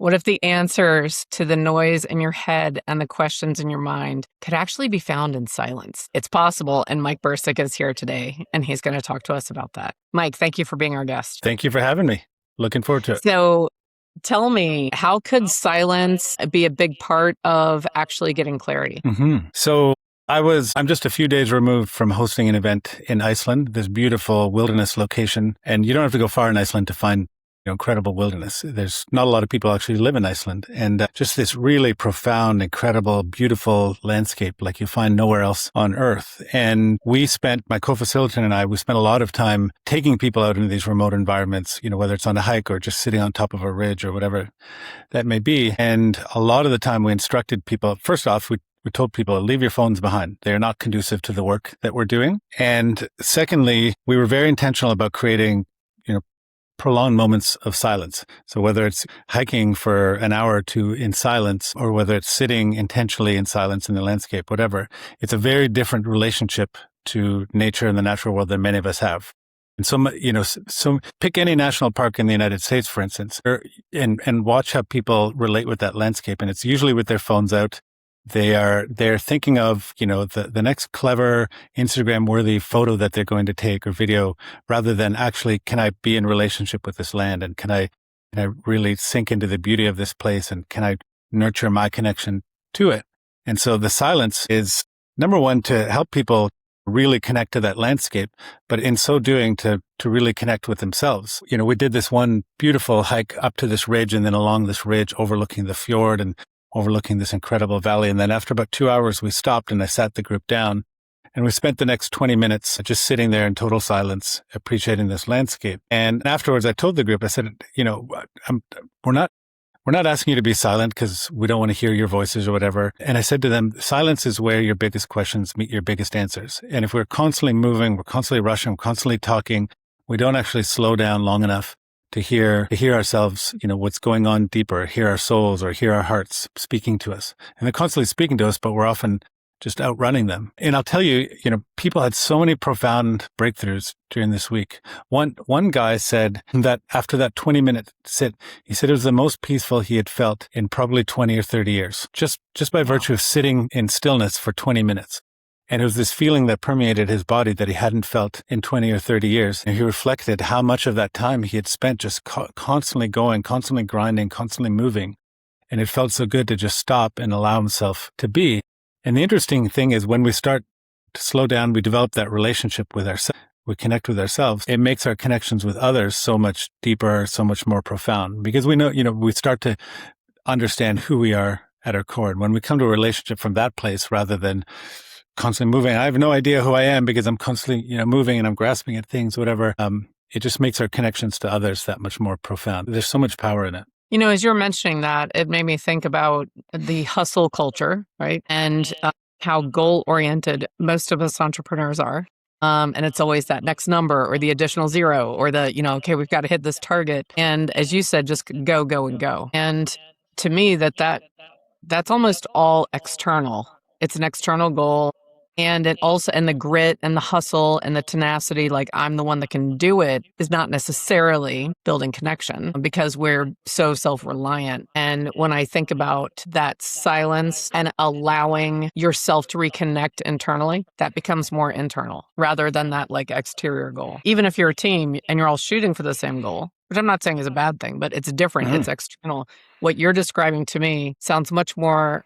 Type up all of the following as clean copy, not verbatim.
What if the answers to the noise in your head and the questions in your mind could actually be found in silence? It's possible, and Mike Brcic is here today, and he's going to talk to us about that. Mike, thank you for being our guest. Thank you for having me. Looking forward to it. So tell me, how could silence be a big part of actually getting clarity? So I'm just a few days removed from hosting an event in Iceland, this beautiful wilderness location. And you don't have to go far in Iceland to find incredible wilderness. There's not a lot of people actually live in Iceland. And just this really profound, incredible, beautiful landscape like you find nowhere else on Earth. And my co-facilitator and I, we spent a lot of time taking people out into these remote environments, whether it's on a hike or just sitting on top of a ridge or whatever that may be. And a lot of the time we instructed people, first off, we told people, leave your phones behind. They're not conducive to the work that we're doing. And secondly, we were very intentional about creating, prolonged moments of silence. So whether it's hiking for an hour or two in silence, or whether it's sitting intentionally in silence in the landscape, whatever, it's a very different relationship to nature and the natural world than many of us have. And so pick any national park in the United States, for instance, and watch how people relate with that landscape. And it's usually with their phones out. They're thinking of, the next clever Instagram worthy photo that they're going to take or video, rather than actually, can I be in relationship with this land? And can I really sink into the beauty of this place? And can I nurture my connection to it? And so the silence is number one, to help people really connect to that landscape, but in so doing to really connect with themselves. We did this one beautiful hike up to this ridge and then along this ridge overlooking the fjord and overlooking this incredible valley. And then after about 2 hours, we stopped and I sat the group down and we spent the next 20 minutes just sitting there in total silence, appreciating this landscape. And afterwards, I told the group, I said, we're not asking you to be silent because we don't want to hear your voices or whatever. And I said to them, silence is where your biggest questions meet your biggest answers. And if we're constantly moving, we're constantly rushing, we're constantly talking, we don't actually slow down long enough to hear ourselves, what's going on deeper, hear our souls or hear our hearts speaking to us. And they're constantly speaking to us, but we're often just outrunning them. And I'll tell you, people had so many profound breakthroughs during this week. One guy said that after that 20-minute sit, he said it was the most peaceful he had felt in probably 20 or 30 years, just by virtue of sitting in stillness for 20 minutes. And it was this feeling that permeated his body that he hadn't felt in 20 or 30 years. And he reflected how much of that time he had spent just constantly going, constantly grinding, constantly moving. And it felt so good to just stop and allow himself to be. And the interesting thing is when we start to slow down, we develop that relationship with ourselves. We connect with ourselves. It makes our connections with others so much deeper, so much more profound, because we know, we start to understand who we are at our core. And when we come to a relationship from that place, rather than constantly moving, I have no idea who I am because I'm constantly, moving and I'm grasping at things, whatever. It just makes our connections to others that much more profound. There's so much power in it. As you're mentioning that, it made me think about the hustle culture, right? And how goal-oriented most of us entrepreneurs are. And it's always that next number or the additional zero or the, okay, we've got to hit this target. And as you said, just go, go, and go. And to me, that's almost all external. It's an external goal. And it also, and the grit and the hustle and the tenacity, like I'm the one that can do it, is not necessarily building connection because we're so self-reliant. And when I think about that silence and allowing yourself to reconnect internally, that becomes more internal rather than that like exterior goal. Even if you're a team and you're all shooting for the same goal, which I'm not saying is a bad thing, but it's different. Mm-hmm. It's external. What you're describing to me sounds much more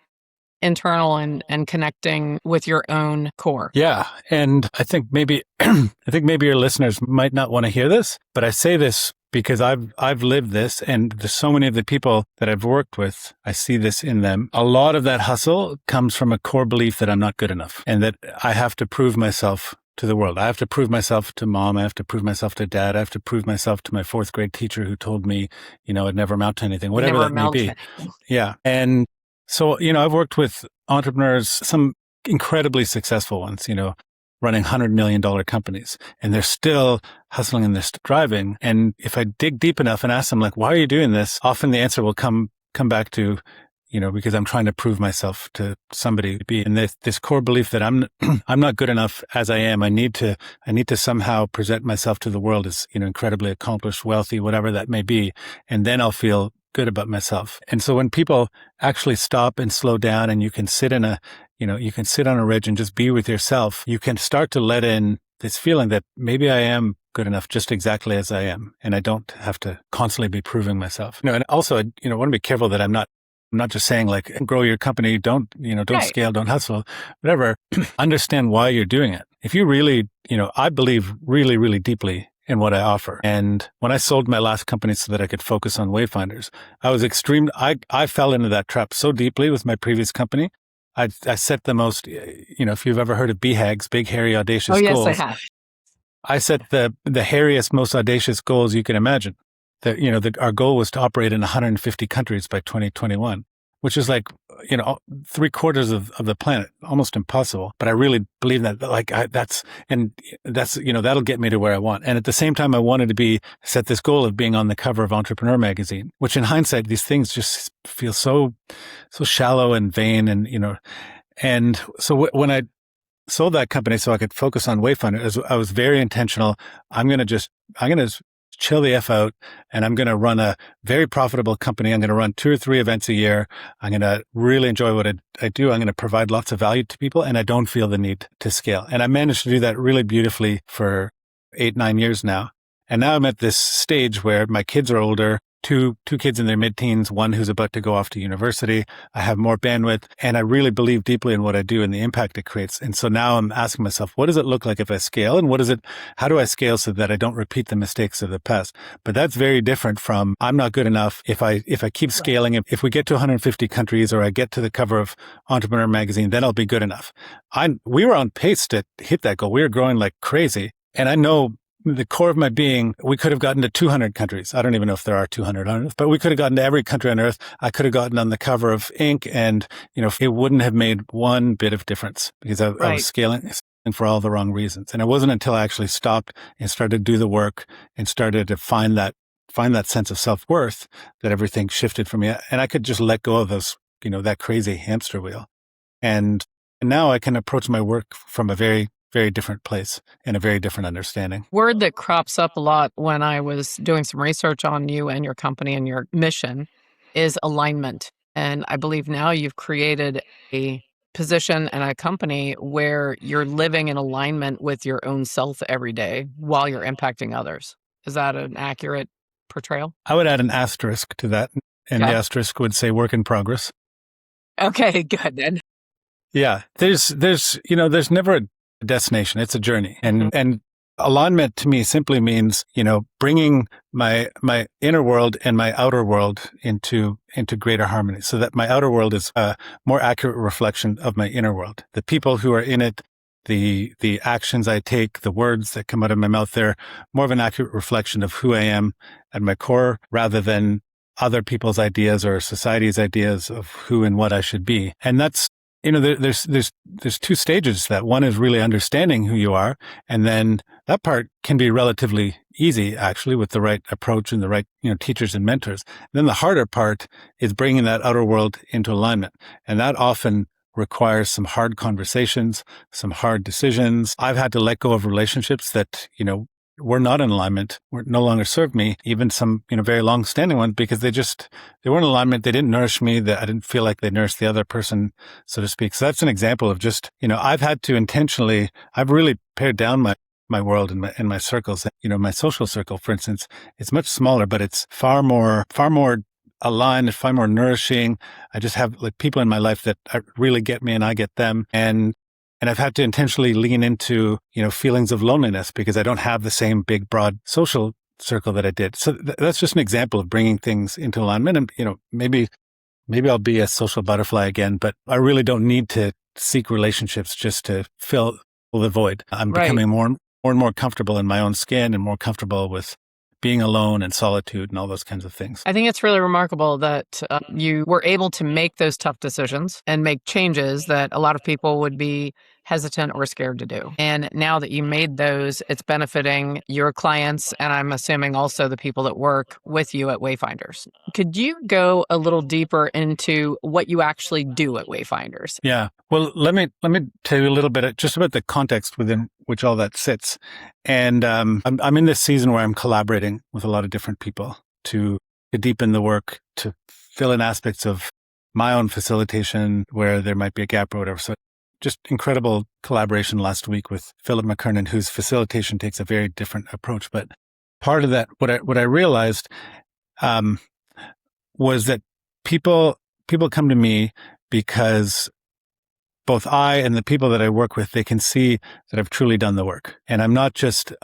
internal and connecting with your own core. Yeah. And I think maybe your listeners might not want to hear this, but I say this because I've lived this, and there's so many of the people that I've worked with, I see this in them. A lot of that hustle comes from a core belief that I'm not good enough and that I have to prove myself to the world. I have to prove myself to mom. I have to prove myself to dad. I have to prove myself to my fourth grade teacher who told me, I'd never amount to anything, whatever that may be. Yeah. And so, I've worked with entrepreneurs, some incredibly successful ones, running $100 million companies, and they're still hustling and they're still driving. And if I dig deep enough and ask them, like, why are you doing this? Often the answer will come back to, because I'm trying to prove myself to somebody. And this core belief that I'm not good enough as I am. I need to somehow present myself to the world as, incredibly accomplished, wealthy, whatever that may be. And then I'll feel good about myself. And so when people actually stop and slow down and you can sit on a ridge and just be with yourself, you can start to let in this feeling that maybe I am good enough just exactly as I am. And I don't have to constantly be proving myself. And also, I want to be careful that I'm not just saying like, grow your company, don't Right. scale, don't hustle, whatever. Understand why you're doing it. If you really, I believe really, really deeply in what I offer. And when I sold my last company so that I could focus on Wayfinders, I fell into that trap so deeply with my previous company. I set the most, if you've ever heard of BHAGs, big, hairy, audacious goals. Yes, I have. I set the hairiest, most audacious goals you can imagine. Our goal was to operate in 150 countries by 2021, which is like, 3/4 of the planet, almost impossible. But I really believe that that's, that'll get me to where I want. And at the same time, I wanted to set this goal of being on the cover of Entrepreneur magazine, which in hindsight, these things just feel so shallow and vain. And so when I sold that company so I could focus on Wayfinder, I was very intentional. I'm going to chill the F out, and I'm going to run a very profitable company. I'm going to run 2 or 3 events a year. I'm going to really enjoy what I do. I'm going to provide lots of value to people, and I don't feel the need to scale. And I managed to do that really beautifully for 8-9 years now. And now I'm at this stage where my kids are older, two kids in their mid-teens, one who's about to go off to university. I have more bandwidth, and I really believe deeply in what I do and the impact it creates. And so now I'm asking myself, what does it look like if I scale? And how do I scale so that I don't repeat the mistakes of the past? But that's very different from, I'm not good enough. If I keep scaling, if we get to 150 countries or I get to the cover of Entrepreneur magazine, then I'll be good enough. We were on pace to hit that goal. We were growing like crazy. And I know the core of my being, we could have gotten to 200 countries. I don't even know if there are 200 on Earth, but we could have gotten to every country on Earth. I could have gotten on the cover of Inc. And, it wouldn't have made one bit of difference because I was scaling for all the wrong reasons. And it wasn't until I actually stopped and started to do the work and started to find that sense of self-worth that everything shifted for me. And I could just let go of those, that crazy hamster wheel. And now I can approach my work from a very, very different place and a very different understanding. Word that crops up a lot when I was doing some research on you and your company and your mission is alignment. And I believe now you've created a position and a company where you're living in alignment with your own self every day while you're impacting others. Is that an accurate portrayal? I would add an asterisk to that. And the asterisk would say work in progress. Okay, good then. Yeah. There's never a destination. It's a journey. And alignment to me simply means, bringing my inner world and my outer world into greater harmony so that my outer world is a more accurate reflection of my inner world. The people who are in it, the actions I take, the words that come out of my mouth, they're more of an accurate reflection of who I am at my core rather than other people's ideas or society's ideas of who and what I should be. And that's, there's 2 stages to that. One is really understanding who you are. And then that part can be relatively easy, actually, with the right approach and the right, teachers and mentors. And then the harder part is bringing that outer world into alignment. And that often requires some hard conversations, some hard decisions. I've had to let go of relationships that, were not in alignment, were no longer served me, even some, very long-standing ones, because they weren't in alignment. They didn't nourish me. That I didn't feel like they nourished the other person, so to speak. So that's an example of just, I've had to intentionally, I've really pared down my world and my circles. My social circle, for instance, it's much smaller, but it's far more aligned, far more nourishing. I just have like people in my life that really get me and I get them. And I've had to intentionally lean into, feelings of loneliness because I don't have the same big, broad social circle that I did. So that's just an example of bringing things into alignment. And, maybe I'll be a social butterfly again, but I really don't need to seek relationships just to fill the void. I'm becoming more and more comfortable in my own skin and more comfortable with being alone and solitude and all those kinds of things. I think it's really remarkable that you were able to make those tough decisions and make changes that a lot of people would be hesitant or scared to do. And now that you made those, it's benefiting your clients and I'm assuming also the people that work with you at Wayfinders. Could you go a little deeper into what you actually do at Wayfinders? Yeah. Well, let me tell you a little bit just about the context within which all that sits. And I'm in this season where I'm collaborating with a lot of different people to to deepen the work, to fill in aspects of my own facilitation where there might be a gap or whatever. So just incredible collaboration last week with Philip McKernan, whose facilitation takes a very different approach. But part of that, what I realized was that people come to me because both I and the people that I work with, they can see that I've truly done the work. And I'm not just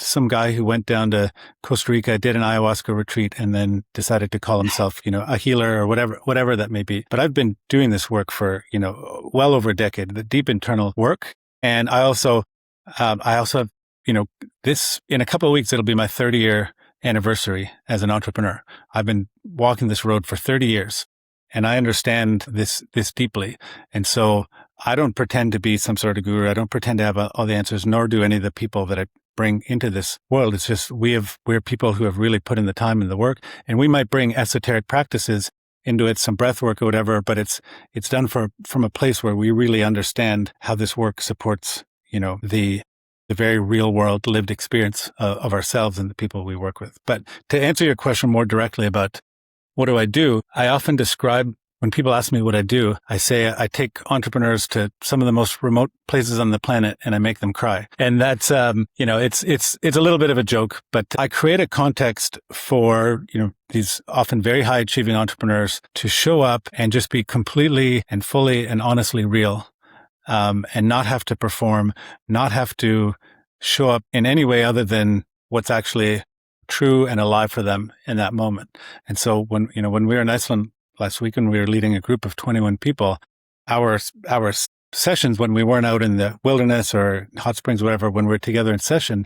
some guy who went down to Costa Rica, did an ayahuasca retreat, and then decided to call himself, a healer or whatever that may be. But I've been doing this work for, well over a decade, the deep internal work. And I also have, this, in a couple of weeks, it'll be my 30-year anniversary as an entrepreneur. I've been walking this road for 30 years. And I understand this deeply. And so I don't pretend to be some sort of guru. I don't pretend to have all the answers, nor do any of the people that I bring into this world. It's just we're people who have really put in the time and the work. And we might bring esoteric practices into it, some breath work or whatever, but it's done from a place where we really understand how this work supports, the very real world lived experience of ourselves and the people we work with. But to answer your question more directly about what do I do? I often describe, when people ask me what I do, I say I take entrepreneurs to some of the most remote places on the planet and I make them cry. And that's, it's a little bit of a joke, but I create a context for, these often very high achieving entrepreneurs to show up and just be completely and fully and honestly real, and not have to perform, not have to show up in any way other than what's actually true and alive for them in that moment. And so when we were in Iceland last week and we were leading a group of 21 people, our sessions, when we weren't out in the wilderness or hot springs, whatever, when we were together in session,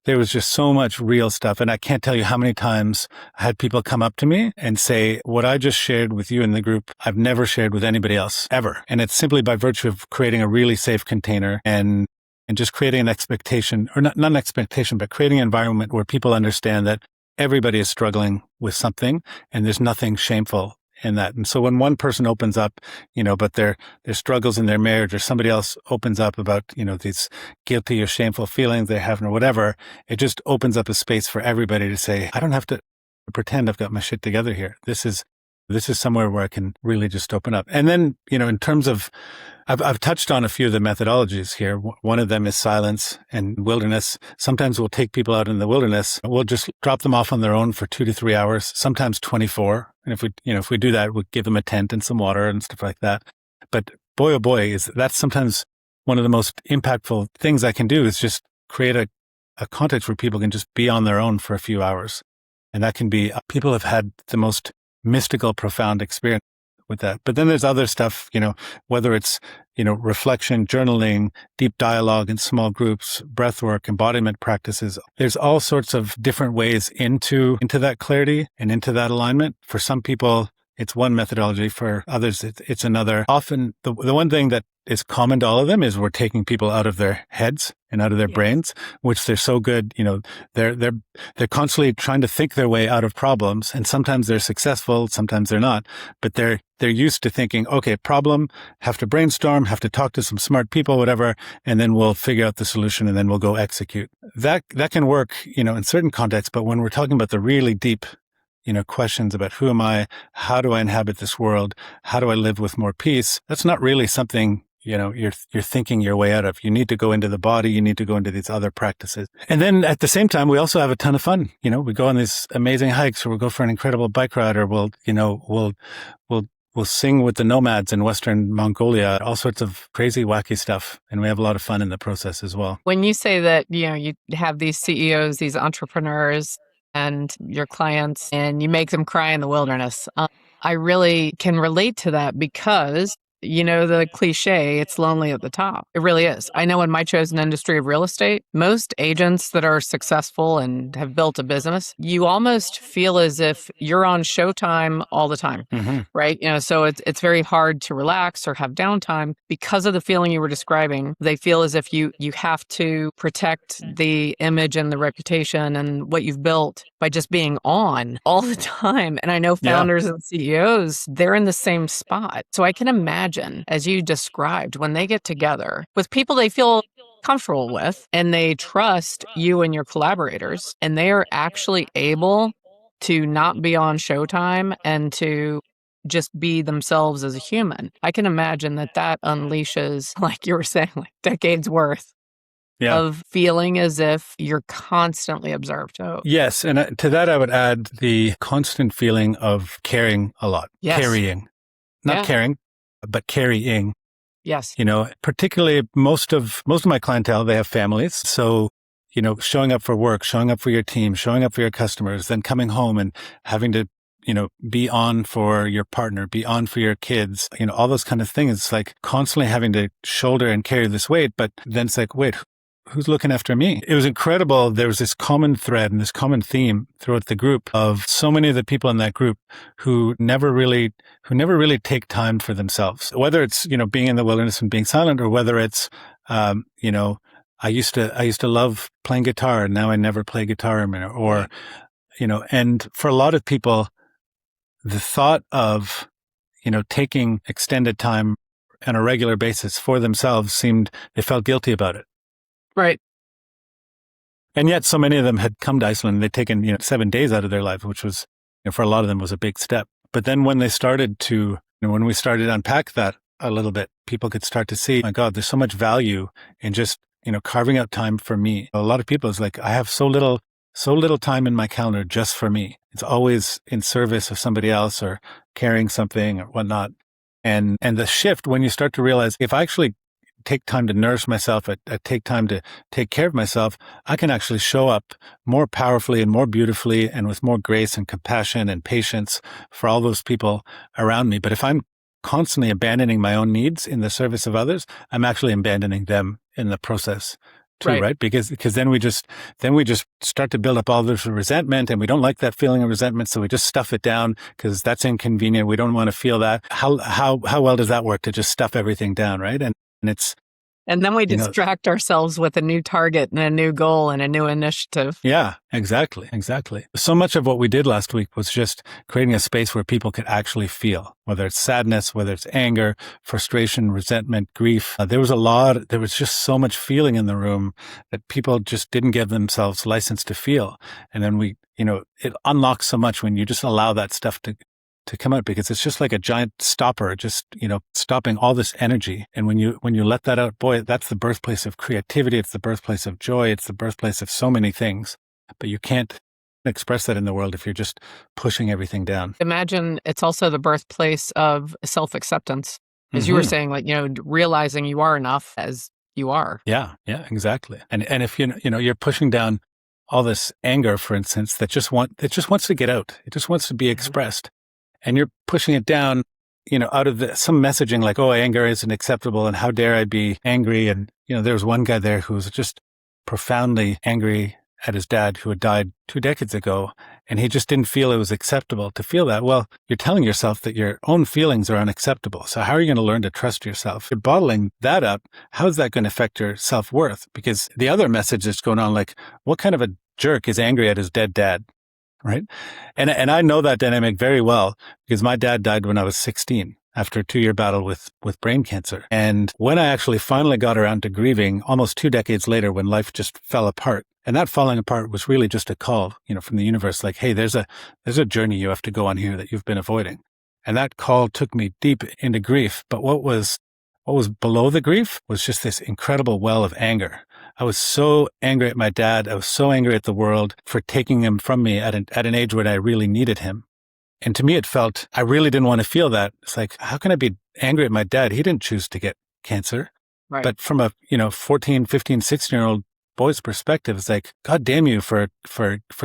there was just so much real stuff. And I can't tell you how many times I had people come up to me and say, what I just shared with you in the group, I've never shared with anybody else ever. And it's simply by virtue of creating a really safe container and just creating an expectation, or not an expectation, but creating an environment where people understand that everybody is struggling with something and there's nothing shameful in that. And so when one person opens up, but their struggles in their marriage, or somebody else opens up about, these guilty or shameful feelings they're having or whatever, it just opens up a space for everybody to say, I don't have to pretend I've got my shit together here. This is somewhere where I can really just open up. And then, in terms of, I've touched on a few of the methodologies here. One of them is silence and wilderness. Sometimes we'll take people out in the wilderness. We'll just drop them off on their own for 2 to 3 hours, sometimes 24. And if we do that, we'll give them a tent and some water and stuff like that. But boy, oh boy, that's sometimes one of the most impactful things I can do, is just create a context where people can just be on their own for a few hours. And that can be, people have had the most mystical, profound experience with that. But then there's other stuff, whether it's, reflection, journaling, deep dialogue in small groups, breathwork, embodiment practices. There's all sorts of different ways into that clarity and into that alignment. For some people, it's one methodology. For others, it's another. Often the one thing that is common to all of them is we're taking people out of their heads and out of their brains, which they're so good. They're constantly trying to think their way out of problems, and sometimes they're successful, sometimes they're not. But they're used to thinking, okay, problem, have to brainstorm, have to talk to some smart people, whatever, and then we'll figure out the solution, and then we'll go execute. That can work, in certain contexts. But when we're talking about the really deep, questions about who am I, how do I inhabit this world, how do I live with more peace, that's not really something you're thinking your way out of. You need to go into the body. You need to go into these other practices. And then at the same time, we also have a ton of fun. We go on these amazing hikes, or we'll go for an incredible bike ride, or we'll sing with the nomads in Western Mongolia, all sorts of crazy, wacky stuff. And we have a lot of fun in the process as well. When you say that, you have these CEOs, these entrepreneurs and your clients, and you make them cry in the wilderness, I really can relate to that, because the cliche, it's lonely at the top. It really is. I know in my chosen industry of real estate, most agents that are successful and have built a business, you almost feel as if you're on showtime all the time, right? So it's very hard to relax or have downtime because of the feeling you were describing. They feel as if you have to protect the image and the reputation and what you've built by just being on all the time. And I know founders and CEOs, they're in the same spot. So I can imagine, as you described, when they get together with people they feel comfortable with and they trust you and your collaborators, and they are actually able to not be on Showtime and to just be themselves as a human. I can imagine that unleashes, like you were saying, like decades worth of feeling as if you're constantly observed. Oh, yes. And to that, I would add the constant feeling of caring a lot, carrying, not caring, but carrying. Yes. Particularly most of my clientele, they have families. So, showing up for work, showing up for your team, showing up for your customers, then coming home and having to, be on for your partner, be on for your kids, all those kind of things. It's like constantly having to shoulder and carry this weight. But then it's like, wait, who's looking after me? It was incredible. There was this common thread and this common theme throughout the group of so many of the people in that group who never really take time for themselves, whether it's, being in the wilderness and being silent, or whether it's, I used to love playing guitar and now I never play guitar anymore, or, and for a lot of people, the thought of, taking extended time on a regular basis for themselves they felt guilty about it. Right. And yet so many of them had come to Iceland and they'd taken, 7 days out of their lives, which was, for a lot of them was a big step. But then when they started to, when we started to unpack that a little bit, people could start to see, my God, there's so much value in just, carving out time for me. A lot of people, it's like, I have so little time in my calendar just for me. It's always in service of somebody else or carrying something or whatnot. And the shift, when you start to realize, if I actually take time to nourish myself, I take time to take care of myself, I can actually show up more powerfully and more beautifully and with more grace and compassion and patience for all those people around me. But if I'm constantly abandoning my own needs in the service of others, I'm actually abandoning them in the process too, right? Because then we just start to build up all this resentment, and we don't like that feeling of resentment, so we just stuff it down because that's inconvenient. We don't want to feel that. How well does that work, to just stuff everything down, right? And then we distract ourselves with a new target and a new goal and a new initiative. Yeah, exactly. So much of what we did last week was just creating a space where people could actually feel, whether it's sadness, whether it's anger, frustration, resentment, grief. There was just so much feeling in the room that people just didn't give themselves license to feel. And then it unlocks so much when you just allow that stuff to come out, because it's just like a giant stopper, just, stopping all this energy. And when you let that out, boy, that's the birthplace of creativity. It's the birthplace of joy. It's the birthplace of so many things, but you can't express that in the world if you're just pushing everything down. Imagine it's also the birthplace of self-acceptance. As you were saying, like, realizing you are enough as you are. Yeah, exactly. And if you're pushing down all this anger, for instance, that just wants to get out. It just wants to be expressed. And you're pushing it down, out of some messaging like, oh, anger isn't acceptable and how dare I be angry. And, there was one guy there who was just profoundly angry at his dad who had died 2 decades ago. And he just didn't feel it was acceptable to feel that. Well, you're telling yourself that your own feelings are unacceptable. So how are you going to learn to trust yourself? You're bottling that up. How is that going to affect your self-worth? Because the other message that's going on, like, what kind of a jerk is angry at his dead dad? Right. And I know that dynamic very well because my dad died when I was 16 after a 2-year battle with brain cancer. And when I actually finally got around to grieving almost 2 decades later, when life just fell apart, and that falling apart was really just a call, from the universe, like, hey, there's a journey you have to go on here that you've been avoiding. And that call took me deep into grief. But what was below the grief was just this incredible well of anger. I was so angry at my dad. I was so angry at the world for taking him from me at an age when I really needed him. And to me, it felt, I really didn't want to feel that. It's like, how can I be angry at my dad? He didn't choose to get cancer. Right. But from a, 14, 15, 16-year-old boy's perspective, it's like, God damn you for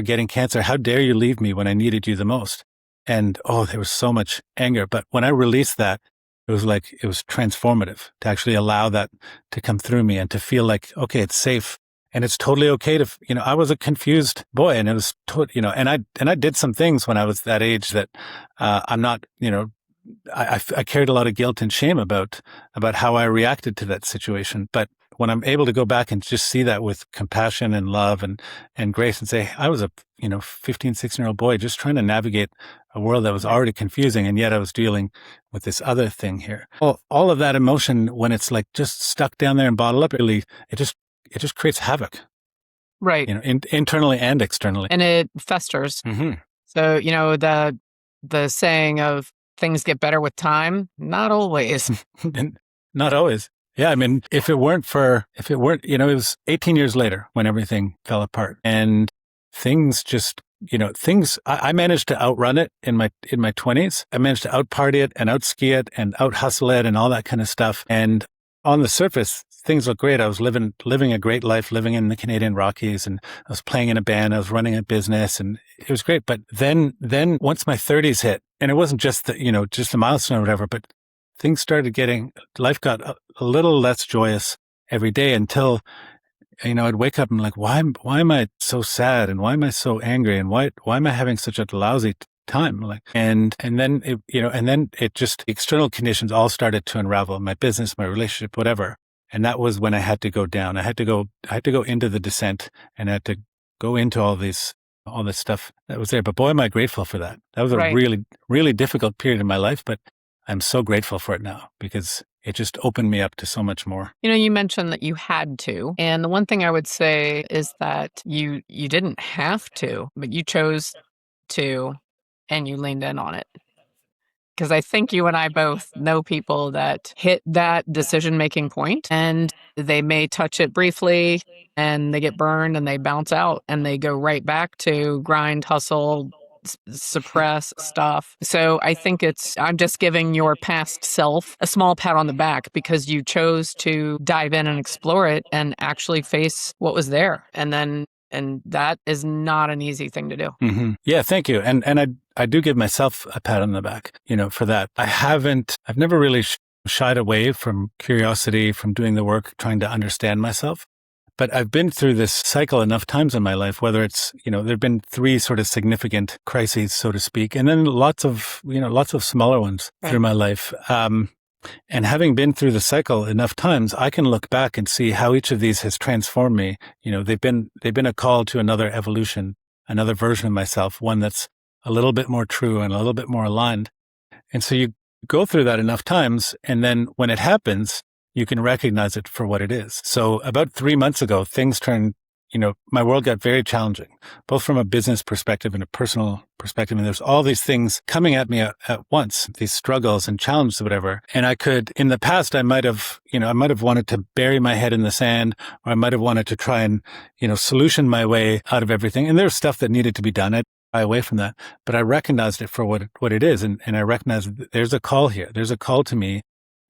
getting cancer. How dare you leave me when I needed you the most? And, there was so much anger. But when I released that, it was transformative to actually allow that to come through me and to feel like, okay, it's safe and it's totally okay to, I was a confused boy, and it was, and I did some things when I was that age that, I'm not, I carried a lot of guilt and shame about how I reacted to that situation. But when I'm able to go back and just see that with compassion and love and grace and say, I was a, 15, 16-year-old boy just trying to navigate a world that was already confusing. And yet I was dealing with this other thing here. Well, all of that emotion, when it's like just stuck down there and bottled up, really, it just creates havoc. Right. Internally and externally. And it festers. Mm-hmm. So, the saying of things get better with time, not always. Not always. Yeah, I mean, if it weren't, it was 18 years later when everything fell apart, and things just, I managed to outrun it in my 20s. I managed to out party it and out ski it and out hustle it and all that kind of stuff. And on the surface, things look great. I was living a great life, living in the Canadian Rockies, and I was playing in a band. I was running a business, and it was great. But then once my 30s hit, and it wasn't just the milestone or whatever, but life got a little less joyous every day until, I'd wake up and like, why am I so sad? And why am I so angry? And why am I having such a lousy time? Like, and then it just, external conditions all started to unravel, my business, my relationship, whatever. And that was when I had to go down. I had to go into the descent, and I had to go into all this stuff that was there. But boy, am I grateful for that. That was a really, really difficult period in my life, but I'm so grateful for it now because it just opened me up to so much more. You mentioned that you had to. And the one thing I would say is that you didn't have to, but you chose to, and you leaned in on it. Because I think you and I both know people that hit that decision-making point, and they may touch it briefly and they get burned and they bounce out and they go right back to grind, hustle, suppress stuff. So I think I'm just giving your past self a small pat on the back because you chose to dive in and explore it and actually face what was there. And that is not an easy thing to do. Mm-hmm. Yeah, thank you. And I do give myself a pat on the back, for that. I've never really shied away from curiosity, from doing the work, trying to understand myself. But I've been through this cycle enough times in my life, whether it's, there've been 3 sort of significant crises, so to speak, and then lots of smaller ones through my life. And having been through the cycle enough times, I can look back and see how each of these has transformed me. They've been a call to another evolution, another version of myself, one that's a little bit more true and a little bit more aligned. And so you go through that enough times, and then when it happens, you can recognize it for what it is. So about 3 months ago, things turned, my world got very challenging, both from a business perspective and a personal perspective. And there's all these things coming at me at once, these struggles and challenges, whatever. And in the past, I might have wanted to bury my head in the sand, or I might have wanted to try and, solution my way out of everything. And there's stuff that needed to be done. I'd shy away from that, but I recognized it for what it is. And I recognized that there's a call here. There's a call to me.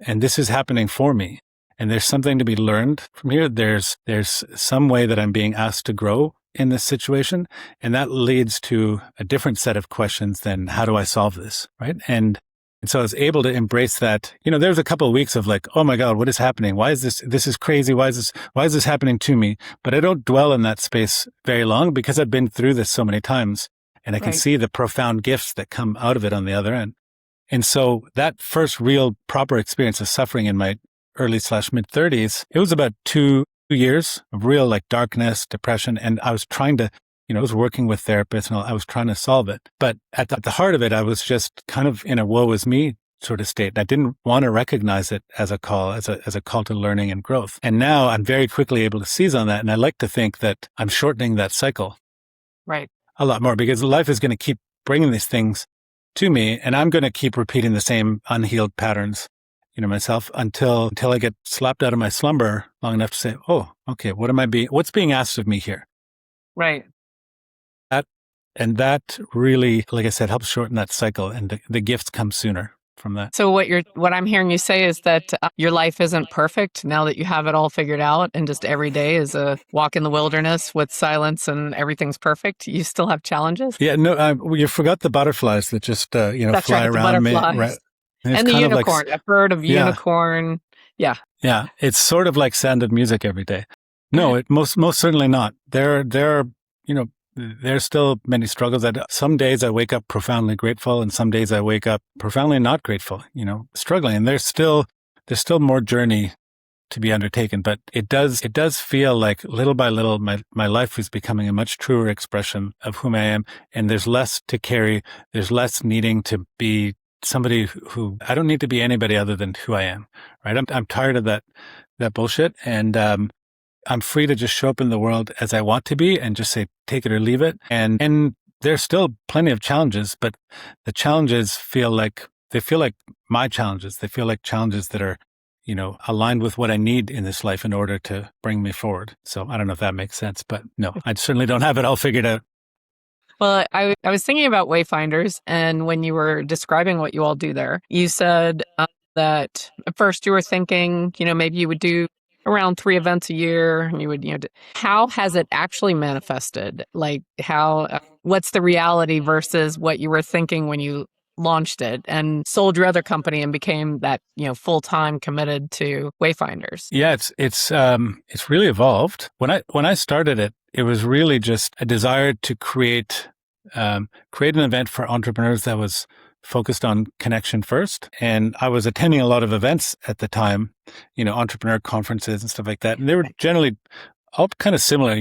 And this is happening for me. And there's something to be learned from here. There's some way that I'm being asked to grow in this situation. And that leads to a different set of questions than how do I solve this, right? And so I was able to embrace that. There's a couple of weeks of like, oh my God, what is happening? Why is this is crazy. Why is this happening to me? But I don't dwell in that space very long because I've been through this so many times, and I can see the profound gifts that come out of it on the other end. And so that first real proper experience of suffering in my early/mid 30s, it was about 2 years of real like darkness, depression. And I was trying to, I was working with therapists and I was trying to solve it. But at the heart of it, I was just kind of in a woe is me sort of state. I didn't want to recognize it as a call, as a call to learning and growth. And now I'm very quickly able to seize on that. And I like to think that I'm shortening that cycle a lot more, because life is going to keep bringing these things to me, and I'm going to keep repeating the same unhealed patterns, myself until I get slapped out of my slumber long enough to say, oh, okay, what's being asked of me here? Right. That really, like I said, helps shorten that cycle, and the gifts come sooner from that. So what I'm hearing you say is that your life isn't perfect now that you have it all figured out, and just every day is a walk in the wilderness with silence and everything's perfect. You still have challenges? Yeah, no, you forgot the butterflies that just, That's fly right, around me. Right. And the kind unicorn. I've heard of unicorn. Yeah. Yeah. It's sort of like Sound of Music every day. No, it most certainly not. There are, there's still many struggles. Some days I wake up profoundly grateful, and some days I wake up profoundly not grateful, struggling. And there's still more journey to be undertaken. But it does feel like little by little, my life is becoming a much truer expression of whom I am. And there's less to carry. There's less needing to be somebody who I don't need to be anybody other than who I am. Right. I'm tired of that bullshit. And, I'm free to just show up in the world as I want to be and just say, take it or leave it. And there's still plenty of challenges, but the challenges feel like my challenges. They feel like challenges that are, aligned with what I need in this life in order to bring me forward. So I don't know if that makes sense, but no, I certainly don't have it all figured out. Well, I was thinking about Wayfinders, and when you were describing what you all do there, you said that at first you were thinking, maybe you would do around 3 events a year, and you would, how has it actually manifested? Like what's the reality versus what you were thinking when you launched it and sold your other company and became that, full-time committed to Wayfinders? Yeah, it's really evolved. When I started it, it was really just a desire to create an event for entrepreneurs that was focused on connection first. And I was attending a lot of events at the time, entrepreneur conferences and stuff like that. And they were generally all kind of similar,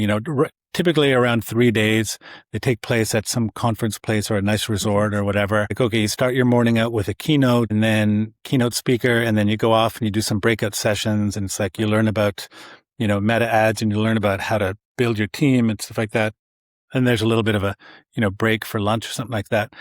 typically around 3 days. They take place at some conference place or a nice resort or whatever. Like, okay, you start your morning out with a keynote and then keynote speaker, and then you go off and you do some breakout sessions. And it's like you learn about, meta ads, and you learn about how to build your team and stuff like that. And there's a little bit of a, break for lunch or something like that.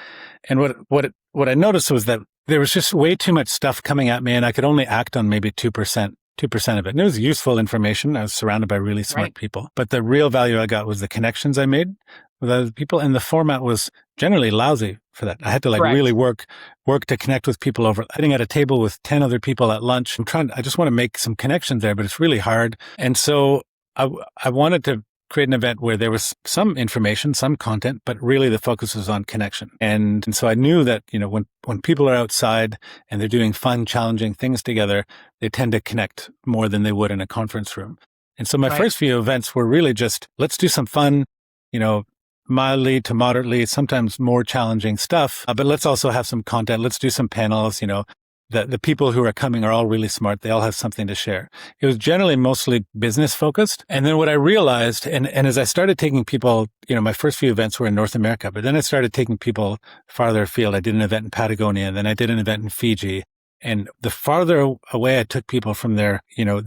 And what I noticed was that there was just way too much stuff coming at me, and I could only act on maybe 2% of it. And it was useful information. I was surrounded by really smart people. But the real value I got was the connections I made with other people. And the format was generally lousy for that. I had to really work to connect with people over sitting at a table with 10 other people at lunch. I just want to make some connections there, but it's really hard. And so I wanted to create an event where there was some information, some content, but really the focus was on connection. And so I knew that, when people are outside and they're doing fun, challenging things together, they tend to connect more than they would in a conference room. And so my first few events were really just, let's do some fun, mildly to moderately, sometimes more challenging stuff, but let's also have some content. Let's do some panels, The people who are coming are all really smart. They all have something to share. It was generally mostly business focused. And then what I realized, and as I started taking people, my first few events were in North America, but then I started taking people farther afield. I did an event in Patagonia, and then I did an event in Fiji. And the farther away I took people from their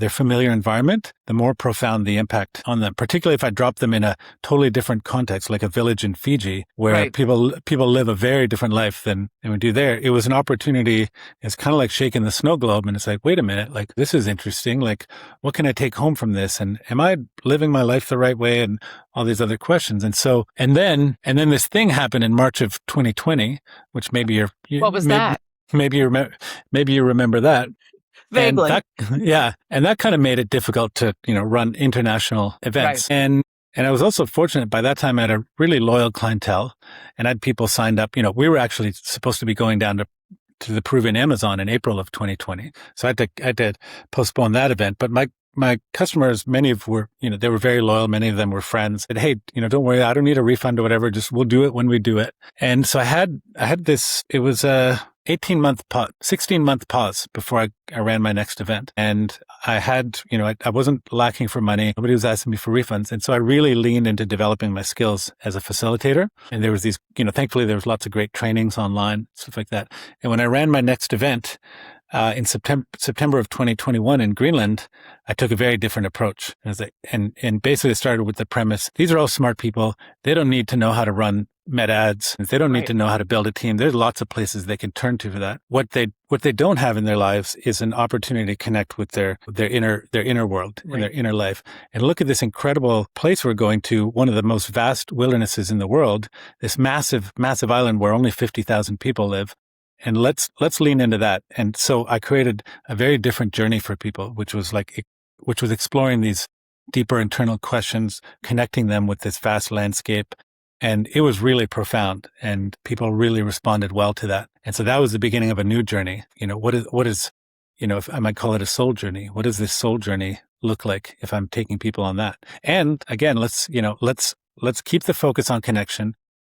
familiar environment, the more profound the impact on them, particularly if I dropped them in a totally different context, like a village in Fiji, where people live a very different life than we do there. It was an opportunity. It's kind of like shaking the snow globe. And it's like, wait a minute, like, this is interesting. Like, what can I take home from this? And am I living my life the right way? And all these other questions. And so, and then this thing happened in March of 2020, which what was that? Maybe you remember that. Vaguely. And that kind of made it difficult to, run international events. Right. And I was also fortunate by that time I had a really loyal clientele, and I had people signed up. We were actually supposed to be going down to the Peruvian Amazon in April of 2020. So I had to postpone that event. But my customers, many of were, they were very loyal. Many of them were friends. Said, hey, don't worry, I don't need a refund or whatever. Just we'll do it when we do it. And so I had this. It was a 16-month pause before I ran my next event. And I had, I wasn't lacking for money. Nobody was asking me for refunds. And so I really leaned into developing my skills as a facilitator. And there was these, thankfully there was lots of great trainings online, stuff like that. And when I ran my next event, in September of 2021 in Greenland, I took a very different approach. And basically started with the premise, these are all smart people. They don't need to know how to run meta ads. They don't need to know how to build a team. There's lots of places they can turn to for that. What they don't have in their lives is an opportunity to connect with their inner world and their inner life. And look at this incredible place we're going to, one of the most vast wildernesses in the world, this massive, massive island where only 50,000 people live. And let's lean into that. And so I created a very different journey for people, which was exploring these deeper internal questions, connecting them with this vast landscape. And it was really profound, and people really responded well to that. And so that was the beginning of a new journey. What is, if I might call it a soul journey. What does this soul journey look like if I'm taking people on that? And again, let's keep the focus on connection.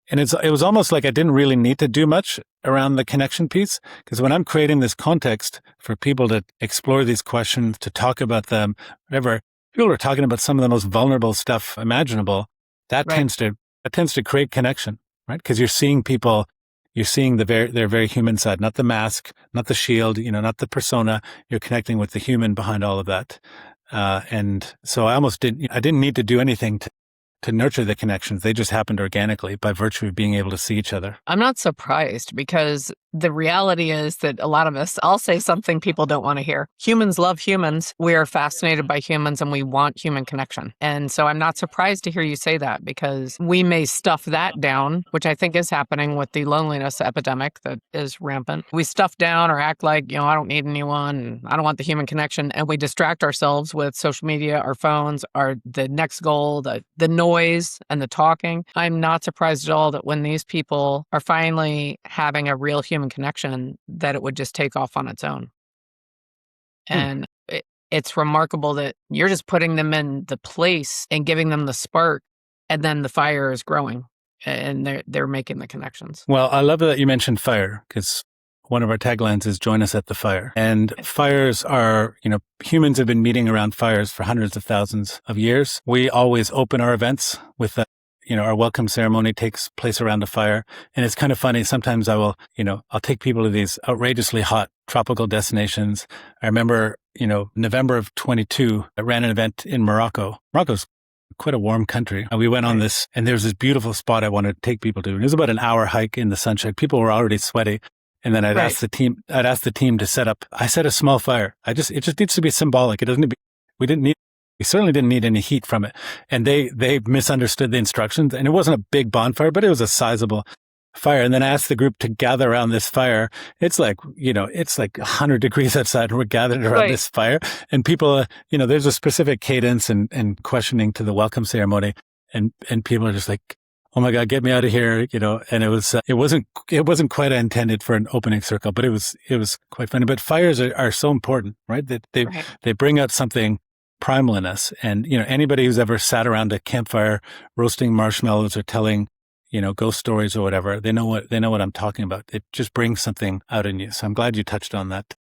And it was almost like I didn't really need to do much around the connection piece, because when I'm creating this context for people to explore these questions, to talk about them, whatever, people are talking about some of the most vulnerable stuff imaginable. That tends to create connection, right? Because you're seeing people, you're seeing their very human side, not the mask, not the shield, not the persona. You're connecting with the human behind all of that. And so I didn't need to do anything to nurture the connections. They just happened organically by virtue of being able to see each other. I'm not surprised, because the reality is that a lot of us, I'll say something people don't want to hear. Humans love humans. We are fascinated by humans and we want human connection. And so I'm not surprised to hear you say that, because we may stuff that down, which I think is happening with the loneliness epidemic that is rampant. We stuff down or act like, I don't need anyone, I don't want the human connection. And we distract ourselves with social media, our phones, the next goal, the noise and the talking. I'm not surprised at all that when these people are finally having a real human connection, that it would just take off on its own. And it's remarkable that you're just putting them in the place and giving them the spark, and then the fire is growing and they're making the connections. Well, I love that you mentioned fire, because one of our taglines is join us at the fire. And fires are, humans have been meeting around fires for hundreds of thousands of years. We always open our events with our welcome ceremony takes place around a fire. And it's kind of funny. Sometimes I'll take people to these outrageously hot tropical destinations. I remember, November of 22, I ran an event in Morocco. Morocco's quite a warm country. And we went on this, and there was this beautiful spot I wanted to take people to. It was about an hour hike in the sunshine. People were already sweaty. And then I'd ask the team to set up. I set a small fire. It just needs to be symbolic. It doesn't need to be, we certainly didn't need any heat from it. And they misunderstood the instructions, and it wasn't a big bonfire, but it was a sizable fire. And then I asked the group to gather around this fire. It's like 100 degrees outside, and we're gathered around this fire, and people, there's a specific cadence and questioning to the welcome ceremony. And people are just like, oh my God, get me out of here, and it wasn't quite intended for an opening circle, but it was quite funny. But fires are so important, right? That they bring out something primal in us. And, anybody who's ever sat around a campfire roasting marshmallows or telling, ghost stories or whatever, they know what I'm talking about. It just brings something out in you. So I'm glad you touched on that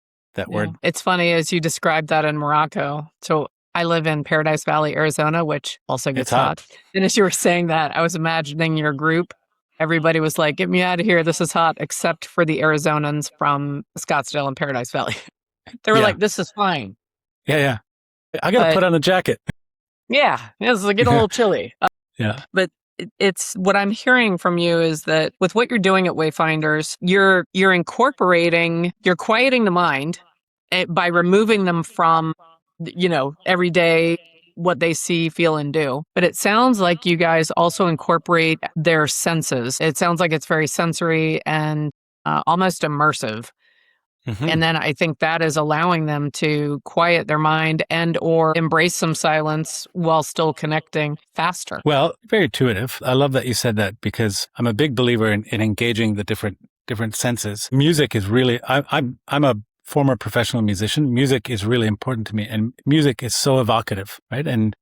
word. It's funny as you described that in Morocco. So I live in Paradise Valley, Arizona, which also gets hot. And as you were saying that, I was imagining your group. Everybody was like, get me out of here. This is hot, except for the Arizonans from Scottsdale and Paradise Valley. They were like, this is fine. Yeah. I got to put on a jacket. Yeah. It's getting a little chilly. Yeah. But it's what I'm hearing from you is that with what you're doing at Wayfinders, you're quieting the mind by removing them from, every day, what they see, feel, and do. But it sounds like you guys also incorporate their senses. It sounds like it's very sensory and almost immersive. Mm-hmm. And then I think that is allowing them to quiet their mind and or embrace some silence while still connecting faster. Well, very intuitive. I love that you said that, because I'm a big believer in engaging the different senses. Music is really, I'm a former professional musician. Music is really important to me, and music is so evocative, right? And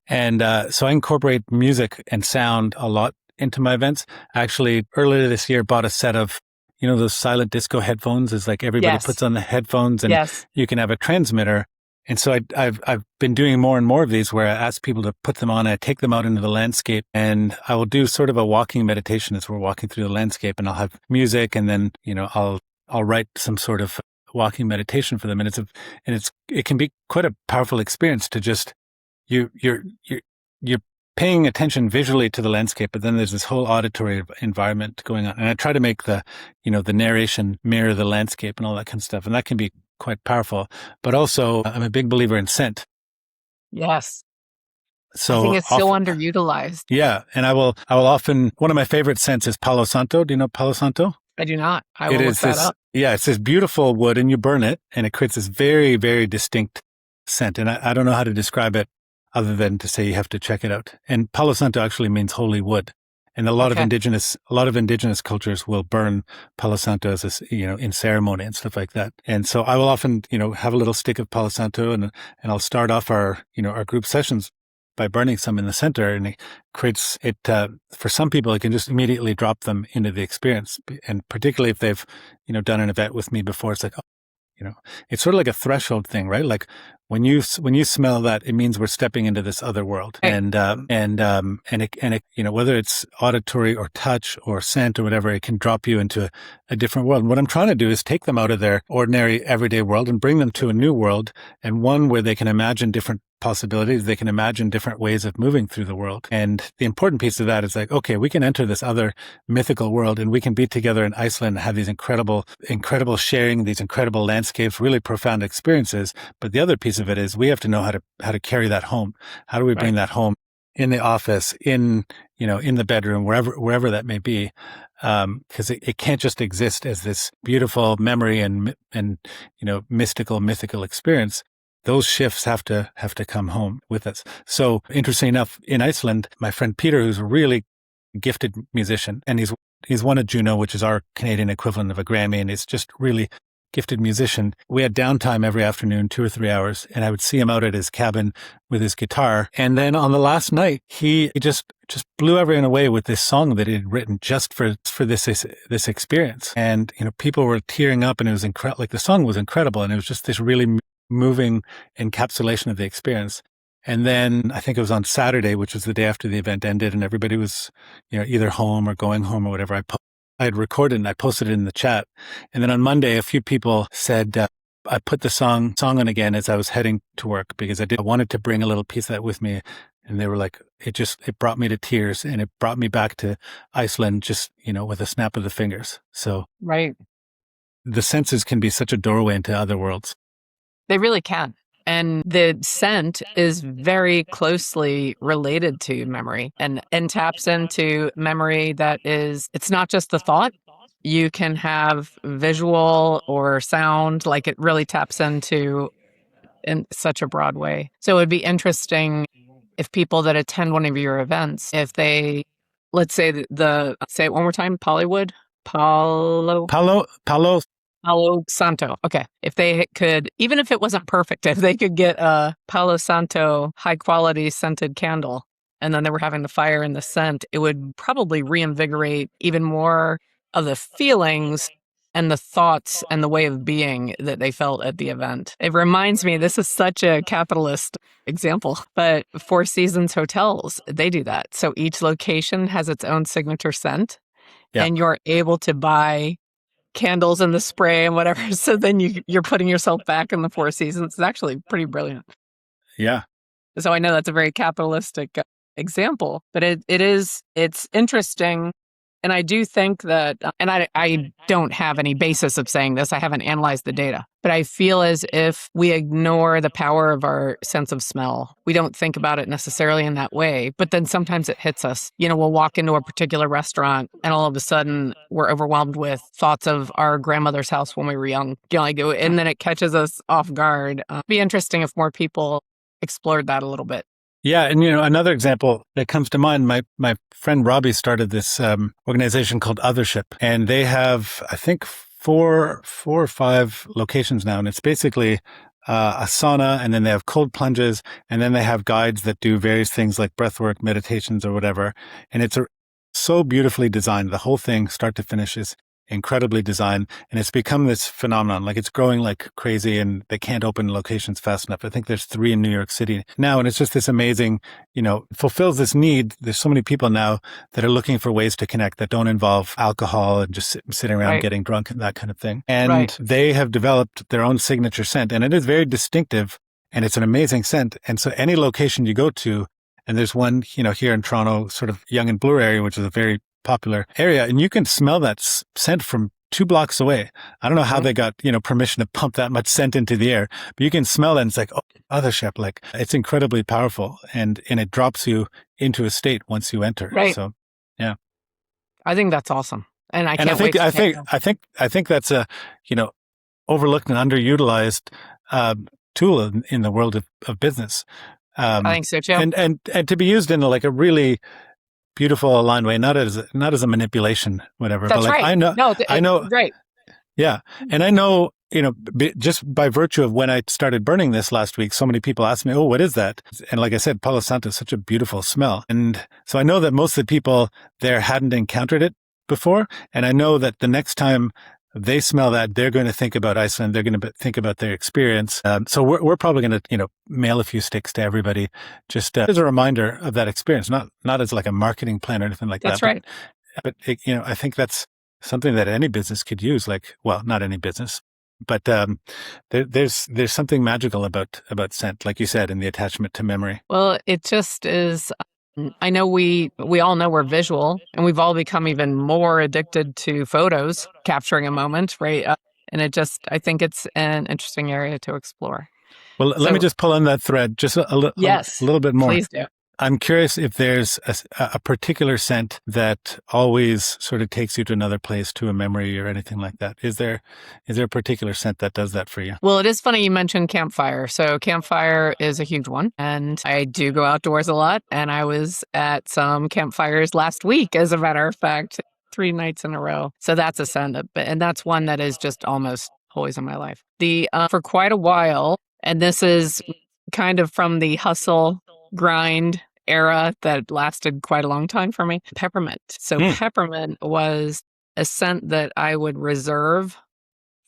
so I incorporate music and sound a lot into my events. Actually, earlier this year, bought a set of those silent disco headphones. Is like everybody puts on the headphones, and you can have a transmitter. And so I've been doing more and more of these where I ask people to put them on. I take them out into the landscape, and I will do sort of a walking meditation as we're walking through the landscape, and I'll have music, and then I'll write some sort of walking meditation for them, and it can be quite a powerful experience to just you're paying attention visually to the landscape, but then there's this whole auditory environment going on. And I try to make the narration mirror the landscape and all that kind of stuff. And that can be quite powerful. But also, I'm a big believer in scent. Yes. So I think it's so underutilized. Yeah. And I will often, one of my favorite scents is Palo Santo. Do you know Palo Santo? I do not. I will look that up. Yeah. It's this beautiful wood, and you burn it, and it creates this very, very distinct scent. And I don't know how to describe it other than to say you have to check it out. And Palo Santo actually means holy wood. And a lot of indigenous cultures will burn Palo Santo as in ceremony and stuff like that. And so I will often, have a little stick of Palo Santo, and I'll start off our group sessions by burning some in the center, and it creates it, for some people, it can just immediately drop them into the experience. And particularly if they've, done an event with me before, it's like, it's sort of like a threshold thing, right? Like when you smell that, it means we're stepping into this other world. Right. And whether it's auditory or touch or scent or whatever, it can drop you into a different world. And what I'm trying to do is take them out of their ordinary everyday world and bring them to a new world, and one where they can imagine different possibilities. They can imagine different ways of moving through the world. And the important piece of that is like, okay, we can enter this other mythical world and we can be together in Iceland and have these incredible sharing, these incredible landscapes, really profound experiences. But the other piece of it is we have to know how to carry that home. How do we bring that home in the office, in the bedroom, wherever that may be? Because it can't just exist as this beautiful memory and mythical experience. Those shifts have to come home with us. So interesting enough, in Iceland, my friend Peter, who's a really gifted musician, and he's won a Juno, which is our Canadian equivalent of a Grammy, and he's just really gifted musician. We had downtime every afternoon, 2 or 3 hours, and I would see him out at his cabin with his guitar. And then on the last night, he just blew everyone away with this song that he had written just for this experience. And people were tearing up, and it was incredible. Like, the song was incredible, and it was just this really moving encapsulation of the experience. And then I think it was on Saturday, which was the day after the event ended, and everybody was, either home or going home or whatever. I had recorded and I posted it in the chat. And then on Monday, a few people said, I put the song on again as I was heading to work because I wanted to bring a little piece of that with me. And they were like, it brought me to tears, and it brought me back to Iceland just, with a snap of the fingers. So right. The senses can be such a doorway into other worlds. They really can. And the scent is very closely related to memory and taps into memory it's not just the thought. You can have visual or sound, like it really taps into in such a broad way. So it would be interesting if people that attend one of your events, if they, let's say say it one more time, Palo Santo. Okay. If they could, even if it wasn't perfect, if they could get a Palo Santo high quality scented candle, and then they were having the fire and the scent, it would probably reinvigorate even more of the feelings and the thoughts and the way of being that they felt at the event. It reminds me, this is such a capitalist example, but Four Seasons hotels, they do that. So each location has its own signature scent, and you're able to buy candles and the spray and whatever. So then you're putting yourself back in the Four Seasons. It's actually pretty brilliant. Yeah. So I know that's a very capitalistic example, but it's interesting. And I do think that, and I don't have any basis of saying this, I haven't analyzed the data, but I feel as if we ignore the power of our sense of smell. We don't think about it necessarily in that way, but then sometimes it hits us. We'll walk into a particular restaurant and all of a sudden we're overwhelmed with thoughts of our grandmother's house when we were young, and then it catches us off guard. It'd be interesting if more people explored that a little bit. Yeah. And, another example that comes to mind, my friend Robbie started this organization called Othership, and they have, I think, four or five locations now. And it's basically a sauna, and then they have cold plunges, and then they have guides that do various things like breathwork, meditations, or whatever. And it's so beautifully designed. The whole thing, start to finish, is incredibly designed, and it's become this phenomenon. Like, it's growing like crazy, and they can't open locations fast enough. I think there's 3 in New York City now, and it's just this amazing, fulfills this need. There's so many people now that are looking for ways to connect that don't involve alcohol and just sitting around getting drunk and that kind of thing. And they have developed their own signature scent, and it is very distinctive, and it's an amazing scent. And so any location you go to, and there's one, here in Toronto, sort of Yonge and Bloor area, which is a very popular area, and you can smell that scent from 2 blocks away. I don't know how they got, permission to pump that much scent into the air, but you can smell it, and it's like, Othership, like, it's incredibly powerful, and it drops you into a state once you enter. Right. So, yeah. I think that's awesome. And I can't wait. I think that's a, overlooked and underutilized tool in the world of business. I think so too. And to be used in a really beautiful, aligned way, not as a manipulation, whatever. That's but right. I know. Right. Yeah, and I know, just by virtue of when I started burning this last week, so many people ask me, "Oh, what is that?" And like I said, Palo Santo is such a beautiful smell, and so I know that most of the people there hadn't encountered it before, and I know that the next time they smell that, they're going to think about Iceland. They're going to think about their experience. So we're probably going to, mail a few sticks to everybody, just as a reminder of that experience, not as like a marketing plan or anything like That's that. right. But it, I think that's something that any business could use. Like, well, not any business, but there's something magical about scent, like you said, and the attachment to memory. Well, it just is. I know we all know we're visual, and we've all become even more addicted to photos, capturing a moment, right? And I think it's an interesting area to explore. Well, let me just pull on that thread just a little bit more. Please do. I'm curious if there's a particular scent that always sort of takes you to another place, to a memory or anything like that. Is there a particular scent that does that for you? Well, it is funny you mentioned campfire. So campfire is a huge one. And I do go outdoors a lot. And I was at some campfires last week, as a matter of fact, 3 nights in a row. So that's a scent. And that's one that is just almost always in my life. For quite a while, and this is kind of from the hustle grind era that lasted quite a long time for me, peppermint. So peppermint was a scent that I would reserve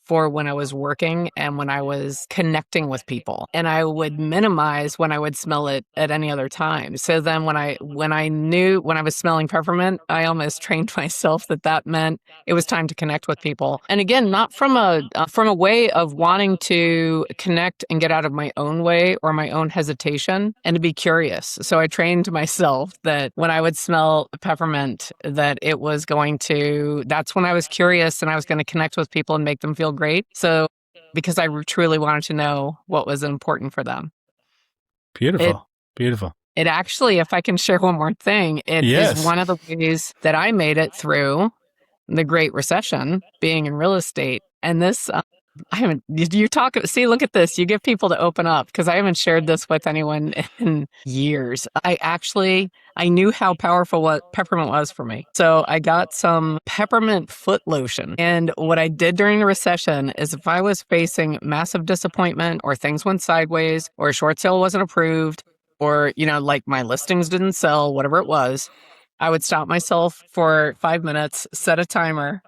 for when I was working and when I was connecting with people. And I would minimize when I would smell it at any other time. So then when I was smelling peppermint, I almost trained myself that meant it was time to connect with people. And again, not from a way of wanting to connect and get out of my own way or my own hesitation, and to be curious. So I trained myself that when I would smell peppermint, that that's when I was curious and I was going to connect with people and make them feel great. So because I truly wanted to know what was important for them. Beautiful. It actually, if I can share one more thing, it is one of the ways that I made it through the Great Recession, being in real estate. And this, look at this. You get people to open up, because I haven't shared this with anyone in years. I knew how powerful what peppermint was for me. So I got some peppermint foot lotion. And what I did during the recession is, if I was facing massive disappointment, or things went sideways, or a short sale wasn't approved, or, like my listings didn't sell, whatever it was, I would stop myself for 5 minutes, set a timer,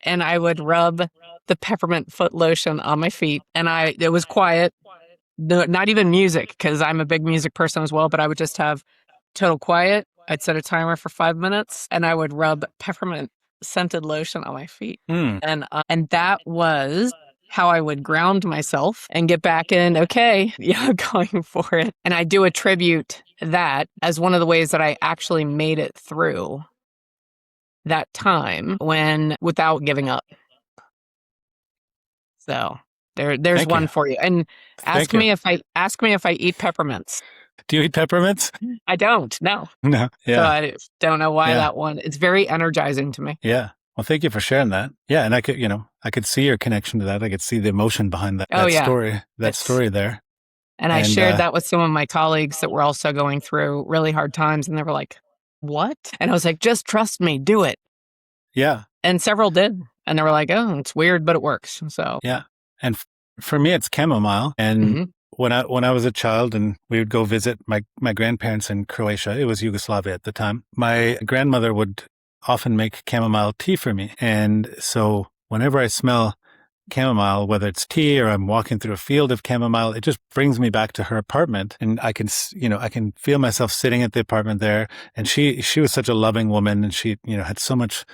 and I would rub the peppermint foot lotion on my feet. And it was quiet, not even music, because I'm a big music person as well, but I would just have total quiet. I'd set a timer for 5 minutes, and I would rub peppermint scented lotion on my feet. And that was how I would ground myself and get back in, going for it. And I do attribute that as one of the ways that I actually made it through that time without giving up. So there's one for you. And ask me if I eat peppermints. Do you eat peppermints? I don't. No. No. Yeah. So I don't know why that one. It's very energizing to me. Yeah. Well, thank you for sharing that. Yeah, and I could see your connection to that. I could see the emotion behind that story there. And I shared that with some of my colleagues that were also going through really hard times, and they were like, "What?" And I was like, "Just trust me, do it." Yeah. And several did, and they were like, "Oh, it's weird, but it works." So yeah. And for me, it's chamomile. And when I was a child, and we would go visit my grandparents in Croatia, it was Yugoslavia at the time, my grandmother would often make chamomile tea for me. And so whenever I smell chamomile, whether it's tea or I'm walking through a field of chamomile, it just brings me back to her apartment. And I can feel myself sitting at the apartment there. And she was such a loving woman, and she, had so much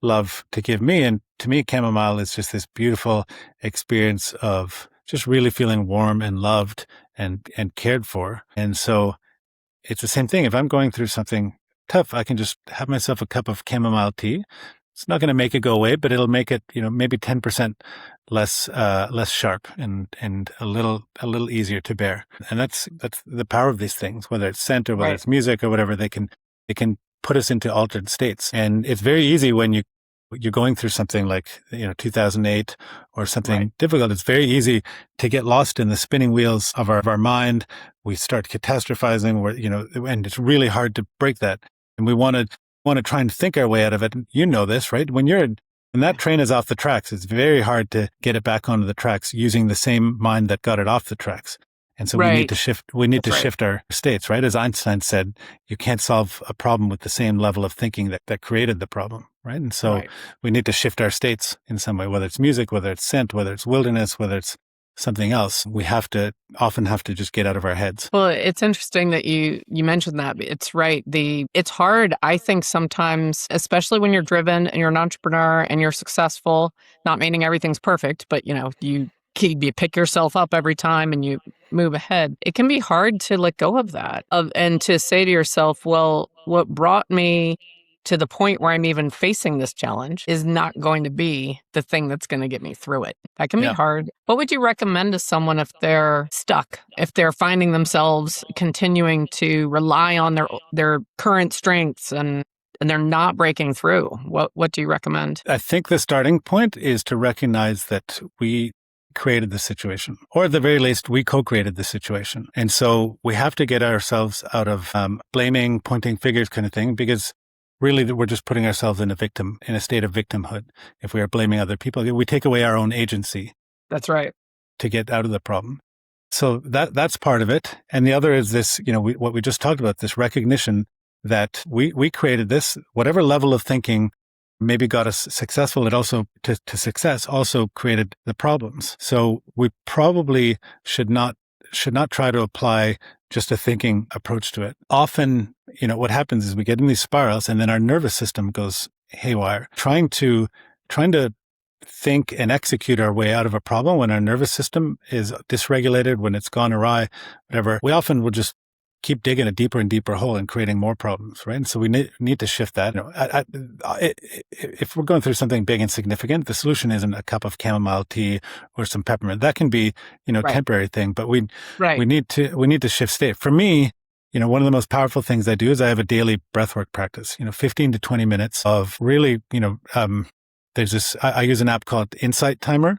love to give me. And to me, chamomile is just this beautiful experience of just really feeling warm and loved and cared for. And so it's the same thing. If I'm going through something tough, I can just have myself a cup of chamomile tea. It's not going to make it go away, but it'll make it, maybe 10% less sharp and a little easier to bear. And that's the power of these things, whether it's scent or whether it's music or whatever. They can put us into altered states. And it's very easy when you're going through something like 2008 or something difficult. It's very easy to get lost in the spinning wheels of our mind. We start catastrophizing, and it's really hard to break that. And we want to try and think our way out of it. You know this, right? When that train is off the tracks, it's very hard to get it back onto the tracks using the same mind that got it off the tracks. And so we need to shift. We need to shift our states, right? As Einstein said, you can't solve a problem with the same level of thinking that created the problem. right? And so Right. we need to shift our states in some way, whether it's music, whether it's scent, whether it's wilderness, whether it's something else. We often have to just get out of our heads. Well, it's interesting that you mentioned that. It's right. It's hard, I think, sometimes, especially when you're driven and you're an entrepreneur and you're successful, not meaning everything's perfect, but you pick yourself up every time and you move ahead. It can be hard to let go of that and to say to yourself, well, what brought me to the point where I'm even facing this challenge is not going to be the thing that's going to get me through it. That can be hard. What would you recommend to someone if they're stuck, if they're finding themselves continuing to rely on their current strengths and they're not breaking through? What do you recommend? I think the starting point is to recognize that we created the situation, or at the very least, we co-created the situation. And so we have to get ourselves out of blaming, pointing fingers kind of thing, because really we're just putting ourselves in a state of victimhood. If we are blaming other people, we take away our own agency. That's right. To get out of the problem. So that's part of it. And the other is this, what we just talked about, this recognition that we created this, whatever level of thinking maybe got us successful, it also to success also created the problems. So we probably should not try to apply just a thinking approach to it. Often, what happens is we get in these spirals and then our nervous system goes haywire, trying to think and execute our way out of a problem when our nervous system is dysregulated, when it's gone awry, whatever. We often will just keep digging a deeper and deeper hole and creating more problems, right? And so we need to shift that. If we're going through something big and significant, the solution isn't a cup of chamomile tea or some peppermint. That can be, temporary thing, but we need to shift state. For me, one of the most powerful things I do is I have a daily breathwork practice, 15 to 20 minutes of really, there's this, I use an app called Insight Timer.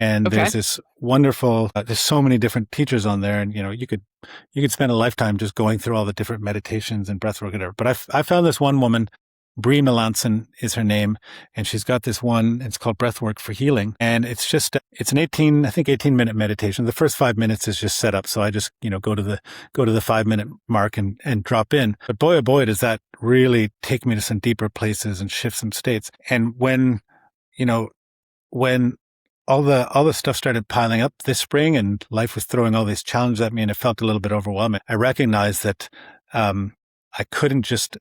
And there's this wonderful, there's so many different teachers on there. And, you could spend a lifetime just going through all the different meditations and breathwork and whatever. But I found this one woman, Brie Melanson is her name. And she's got this one, it's called Breathwork for Healing. And it's an 18-minute meditation. The first 5 minutes is just set up. So I just, go to the 5-minute mark and drop in. But boy, oh boy, does that really take me to some deeper places and shift some states. And when all the stuff started piling up this spring and life was throwing all these challenges at me and it felt a little bit overwhelming, I recognized that I couldn't just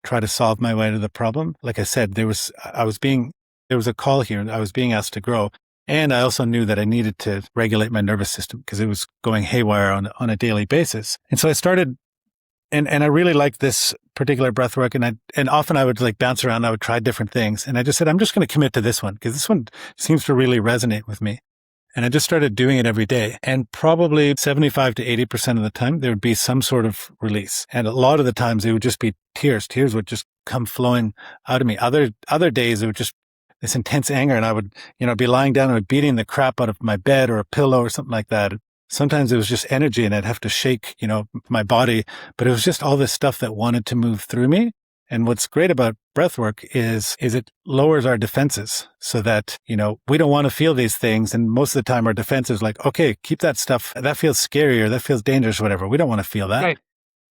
try to solve my way to the problem. Like I said, there was a call here and I was being asked to grow. And I also knew that I needed to regulate my nervous system because it was going haywire on a daily basis. And so I started, and I really liked this particular breathwork. And often I would bounce around. I would try different things. And I just said, I'm just going to commit to this one because this one seems to really resonate with me. And I just started doing it every day. And probably 75 to 80% of the time, there would be some sort of release. And a lot of the times it would just be tears. Tears would just come flowing out of me. Other days it would just this intense anger. And I would, be lying down and beating the crap out of my bed or a pillow or something like that. Sometimes it was just energy and I'd have to shake, my body, but it was just all this stuff that wanted to move through me. And what's great about breathwork is it lowers our defenses so that, we don't want to feel these things. And most of the time our defense is like, okay, keep that stuff. That feels scary or that feels dangerous, or whatever. We don't want to feel that. Right.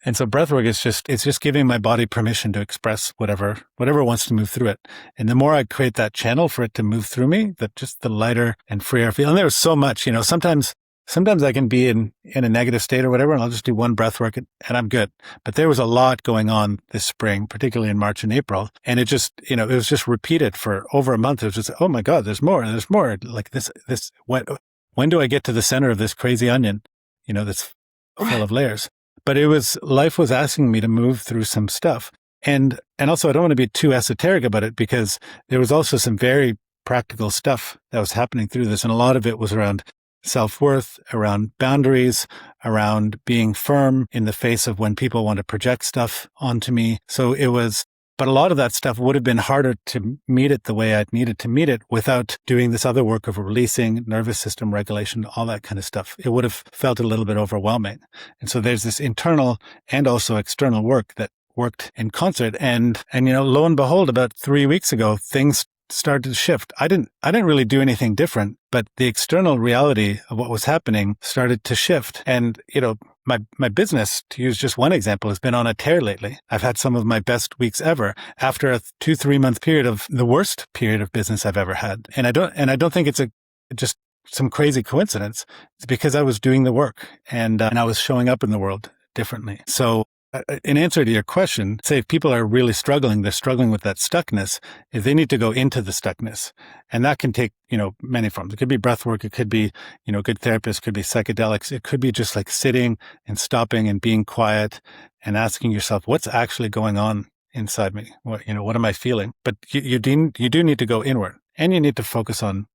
And so breathwork is it's just giving my body permission to express whatever wants to move through it. And the more I create that channel for it to move through me, the lighter and freer I feel. And there's so much, Sometimes I can be in a negative state or whatever, and I'll just do one breath work and I'm good. But there was a lot going on this spring, particularly in March and April. And it was just repeated for over a month. It was just, oh my God, there's more. Like this, when do I get to the center of this crazy onion, that's full of layers? But life was asking me to move through some stuff. And also I don't want to be too esoteric about it because there was also some very practical stuff that was happening through this. And a lot of it was around self-worth, around boundaries, around being firm in the face of when people want to project stuff onto me. But a lot of that stuff would have been harder to meet it the way I'd needed to meet it without doing this other work of releasing, nervous system regulation, all that kind of stuff. It would have felt a little bit overwhelming. And so there's this internal and also external work that worked in concert. And lo and behold, about 3 weeks ago, things started to shift. I didn't really do anything different, but the external reality of what was happening started to shift. And, my business, to use just one example, has been on a tear lately. I've had some of my best weeks ever after a 2-3 month period of the worst period of business I've ever had. And I don't think it's just some crazy coincidence. It's because I was doing the work and I was showing up in the world differently. So in answer to your question, say if people are really struggling, they're struggling with that stuckness, is they need to go into the stuckness. And that can take, many forms. It could be breath work. It could be, good therapists, could be psychedelics. It could be just like sitting and stopping and being quiet and asking yourself, what's actually going on inside me? What am I feeling? But you do need to go inward, and you need to focus on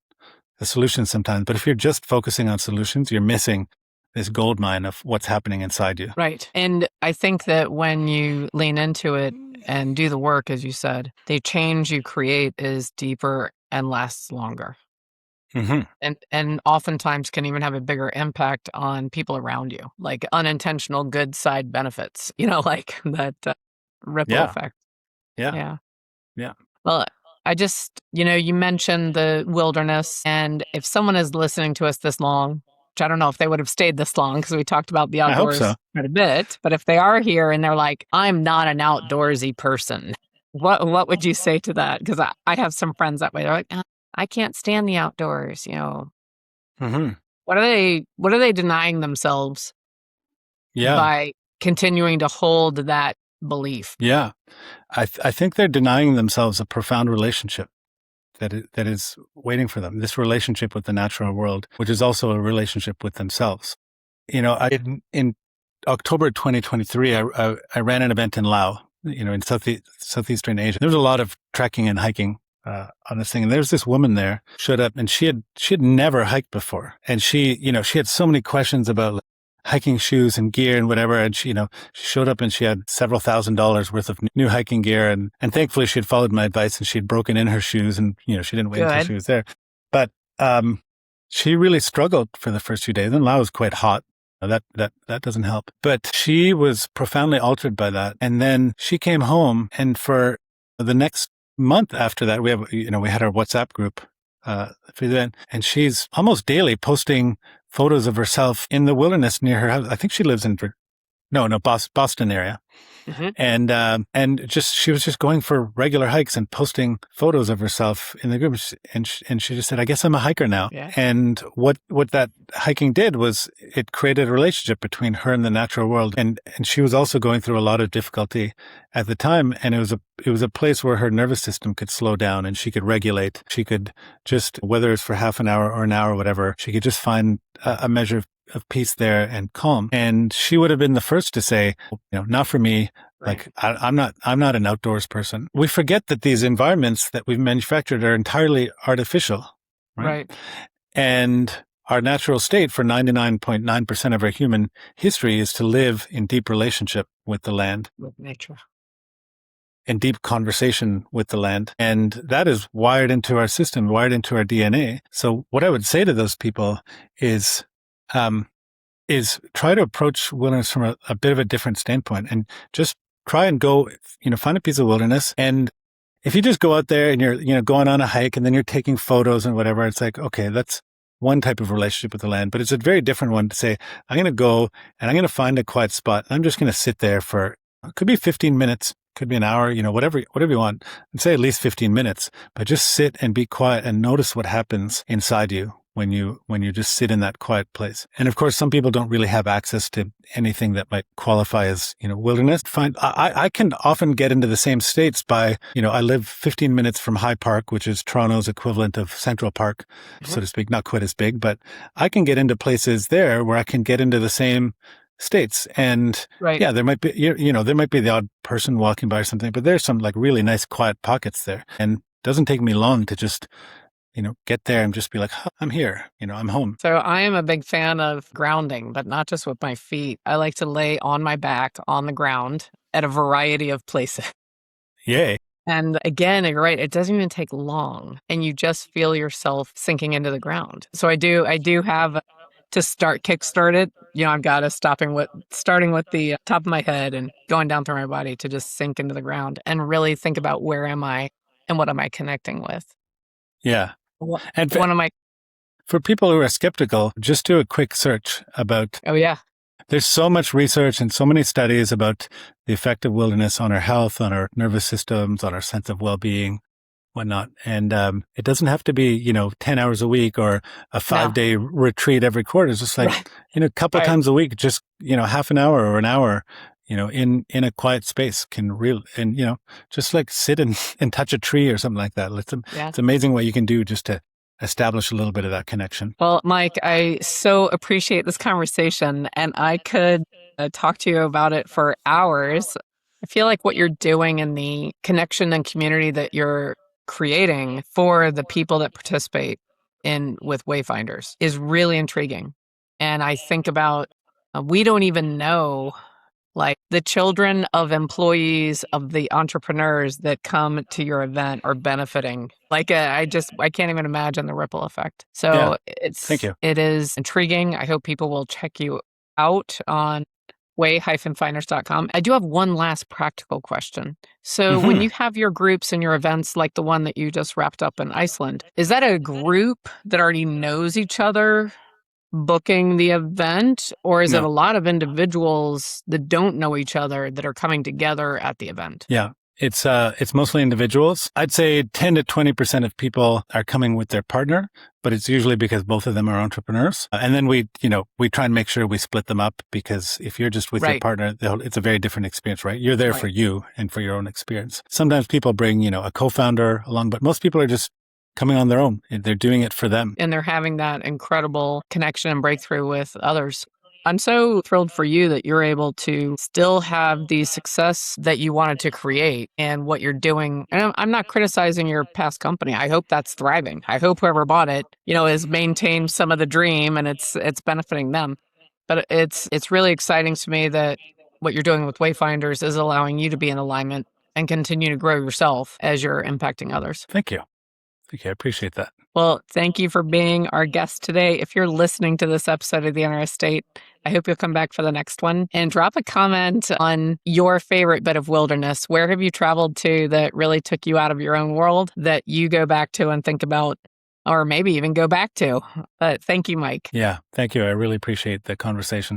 the solutions sometimes. But if you're just focusing on solutions, you're missing this gold mine of what's happening inside you. Right. And I think that when you lean into it and do the work, as you said, the change you create is deeper and lasts longer. Mm-hmm. And oftentimes can even have a bigger impact on people around you, like unintentional good side benefits, like that ripple effect. Yeah. Well, I just, you mentioned the wilderness, and if someone is listening to us this long, which I don't know if they would have stayed this long because we talked about the outdoors quite a bit, but if they are here and they're like, I'm not an outdoorsy person, what would you say to that? Because I have some friends that way. They're like, I can't stand the outdoors, Mm-hmm. What are they denying themselves by continuing to hold that belief? Yeah. I think they're denying themselves a profound relationship that is waiting for them. This relationship with the natural world, which is also a relationship with themselves. In October 2023, I ran an event in Laos, in Southeastern Asia. There was a lot of trekking and hiking on this thing. And there's this woman there showed up, and she had never hiked before. And she had so many questions about hiking shoes and gear and whatever. And she showed up and she had several $1,000s worth of new hiking gear. And thankfully she had followed my advice and she'd broken in her shoes, and, she didn't wait until she was there. But, she really struggled for the first few days, and Laos was quite hot. That doesn't help. But she was profoundly altered by that. And then she came home, and for the next month after that, we had our WhatsApp group, for the event, and she's almost daily posting photos of herself in the wilderness near her house. I think she lives in Boston area. Mm-hmm. And she was just going for regular hikes and posting photos of herself in the group. And she just said, I guess I'm a hiker now. Yeah. And what that hiking did was it created a relationship between her and the natural world. And she was also going through a lot of difficulty at the time. And it was a place where her nervous system could slow down and she could regulate. She could just, whether it's for half an hour or an hour or whatever, she could just find a measure of peace there and calm. And she would have been the first to say, not for me. Right. Like I'm not an outdoors person. We forget that these environments that we've manufactured are entirely artificial. Right. And our natural state for 99.9% of our human history is to live in deep relationship with the land. With nature. In deep conversation with the land. And that is wired into our system, wired into our DNA. So what I would say to those people is try to approach wilderness from a bit of a different standpoint, and just try and go, find a piece of wilderness. And if you just go out there and you're, going on a hike and then you're taking photos and whatever, it's like, okay, that's one type of relationship with the land, but it's a very different one to say, I'm going to go and I'm going to find a quiet spot. And I'm just going to sit there for, it could be 15 minutes, could be an hour, whatever you want, and say at least 15 minutes, but just sit and be quiet and notice what happens inside you when you just sit in that quiet place. And of course, some people don't really have access to anything that might qualify as, wilderness. I can often get into the same states by, I live 15 minutes from High Park, which is Toronto's equivalent of Central Park, so to speak, not quite as big, but I can get into places there where I can get into the same states. And yeah, there might be, there might be the odd person walking by or something, but there's some like really nice quiet pockets there. And it doesn't take me long to just get there and just be like, oh, I'm here, I'm home. So I am a big fan of grounding, but not just with my feet. I like to lay on my back on the ground at a variety of places. Yay. And again, you're right, it doesn't even take long, and you just feel yourself sinking into the ground. So I do have to kickstart it. I've got to starting with the top of my head and going down through my body to just sink into the ground and really think about where am I and what am I connecting with. Yeah. And for people who are skeptical, just do a quick search about There's so much research and so many studies about the effect of wilderness on our health, on our nervous systems, on our sense of well-being, whatnot. And it doesn't have to be, 10 hours a week or a 5-day retreat every quarter. It's just like, Right. a couple of Right. times a week, just, half an hour or an hour, in a quiet space just like sit and touch a tree or something like that. It's amazing what you can do just to establish a little bit of that connection. Well, Mike, I so appreciate this conversation, and I could talk to you about it for hours. I feel like what you're doing in the connection and community that you're creating for the people that participate in with Wayfinders is really intriguing. And I think about we don't even know, like, the children of employees of the entrepreneurs that come to your event are benefiting. Like, I can't even imagine the ripple effect. So Thank you. it is intriguing. I hope people will check you out on way-finders.com. I do have one last practical question. So when you have your groups and your events, like the one that you just wrapped up in Iceland, is that a group that already knows each other booking the event, or is it a lot of individuals that don't know each other that are coming together at the event? Yeah. It's mostly individuals. I'd say 10 to 20% of people are coming with their partner, but it's usually because both of them are entrepreneurs. And then we try and make sure we split them up, because if you're just with your partner, it's a very different experience, right? You're there for you and for your own experience. Sometimes people bring, a co-founder along, but most people are just coming on their own. They're doing it for them. And they're having that incredible connection and breakthrough with others. I'm so thrilled for you that you're able to still have the success that you wanted to create and what you're doing. And I'm not criticizing your past company. I hope that's thriving. I hope whoever bought it, has maintained some of the dream and it's benefiting them. But it's really exciting to me that what you're doing with Wayfinders is allowing you to be in alignment and continue to grow yourself as you're impacting others. Thank you. I appreciate that. Well, thank you for being our guest today. If you're listening to this episode of The Inner Estate, I hope you'll come back for the next one and drop a comment on your favorite bit of wilderness. Where have you traveled to that really took you out of your own world that you go back to and think about, or maybe even go back to? But thank you, Mike. Yeah, thank you. I really appreciate the conversation.